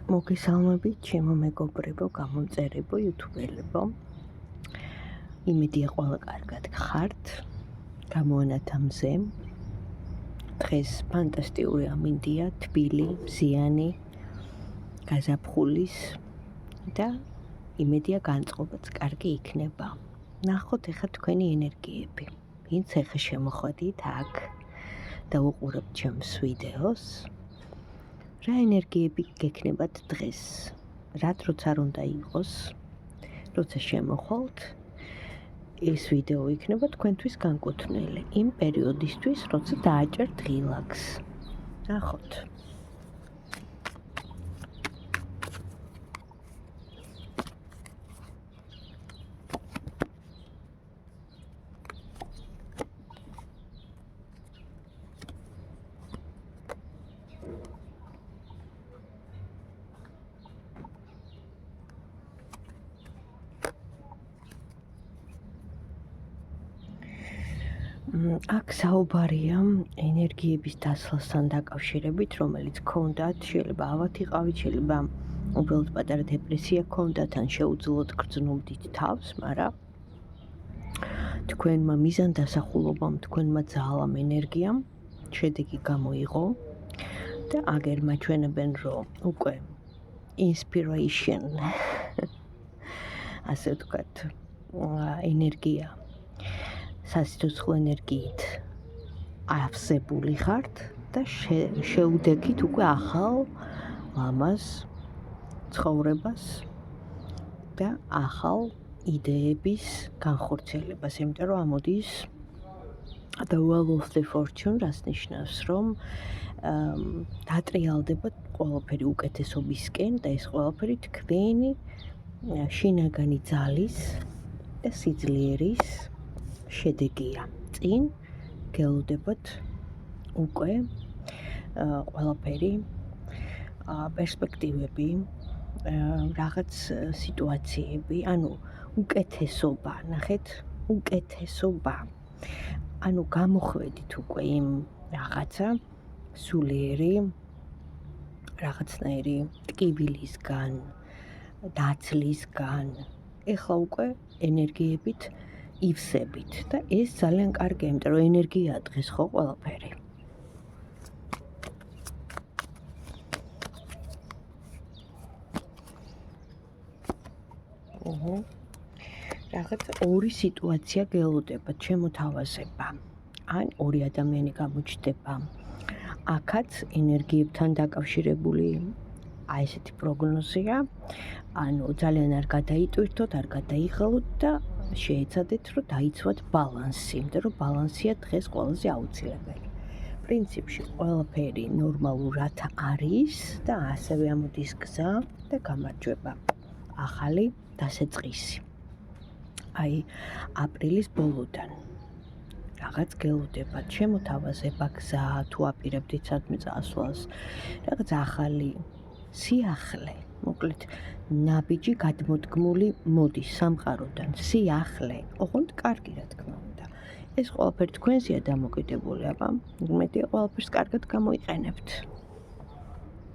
მოგესალმებით, ჩემო მეგობრებო, გამომწერებო, იუთუბერებო. იმედია ყველა კარგად გხართ. გამოვანათ ამზე. დღეს ფანტასტიკური ამინდია, თბილი, მზიანი, გაზაფხულის და იმედია განწყობაც კარგი იქნება. ნახოთ ეხლა თქვენი ენერგიები. ვინც ეხლა შემოხვედით აქ და უყურებთ ჩემს ვიდეოს. რა ენერგიები გექნებათ დღეს? რაც როცა არ უნდა იყოს, როცა შემოხვალთ, ეს ვიდეო იქნება თქვენთვის განკუთვნილი იმ პერიოდისთვის, როცა დააჭერთ რილაქს. ნახოთ. აქ საუბარია ენერგიების დასლასთან დაკავშირებით, რომელიც გქონდათ, შეიძლება ავად იყავით, შეიძლება უბრალოდ პატარა დეპრესია გქონდათ, ან შეუძლოდ გრძნობდით თავს, მაგრამ თქვენმა მიზან დასახულობამ, თქვენმა ძალამ, ენერგიამ შედეგი გამოიღო და აგერ მაჩვენებენ, რომ უკვე inspiration ასე ვთქვათ, ენერგია სასიცოცხლო ენერგიით ავსებული ხართ და შეუდექით უკვე ახალ ლამაზ ცხოვრებას და ახალ იდეების განხორციელებას, იმიტომ რომ ამოდის the wheel of the fortune, რაც ნიშნავს, რომ დატრიალდება ყველაფერი უკეთესობისკენ და ეს ყველაფერი თქვენი შინაგანი ძალის და სიძლიერის შედეგია. წინ გელოდებათ უკვე ყველაფერი პერსპექტივები, რაღაც სიტუაციები, ანუ უკეთესობა, ნახეთ, უკეთესობა. ანუ გამოხვედით უკვე იმ რაღაცა სულიერი, რაღაცნაირი ტკივილისგან, დაცლისგან. ეხლა უკვე ენერგიებით ივსებით და ეს ძალიან კარგია, იმიტომ რომ ენერგიაა დღეს ხო ყველაფერი. რაღაც ორი სიტუაცია გელოდება, შემოთავაზება. ან ორი ადამიანი გამოჩნდება. აქაც ენერგიებთან დაკავშირებული აი ესეთი პროგნოზია. ანუ ძალიან არ გადაიტვირთოთ, არ გადაიღალოთ და შეეცადეთ, რომ დაიცვათ ბალანსი, იმიტომ რომ ბალანსია დღეს ყველაზე აუცილებელი. პრინციპში ყველაფერი ნორმალურად არის და ასევე ამოდის გზა და გამარჯვება. ახალი დასაწყისი. აი აპრილის ბოლოდან რაღაც გელოდებათ, შემოთავაზება გზა, თუ აპირებდით სადმე წასვლას, რაღაც ახალი სიახლე, მოკლედ ნაბიჯი გადმოდგმული მოდის სამყაროდან, სიახლე, ოღონდ კარგი რა თქმა უნდა. ეს ყველაფერი თქვენზეა დამოკიდებული, აბა, იმედია ყველაფერს კარგად გამოიყენებთ.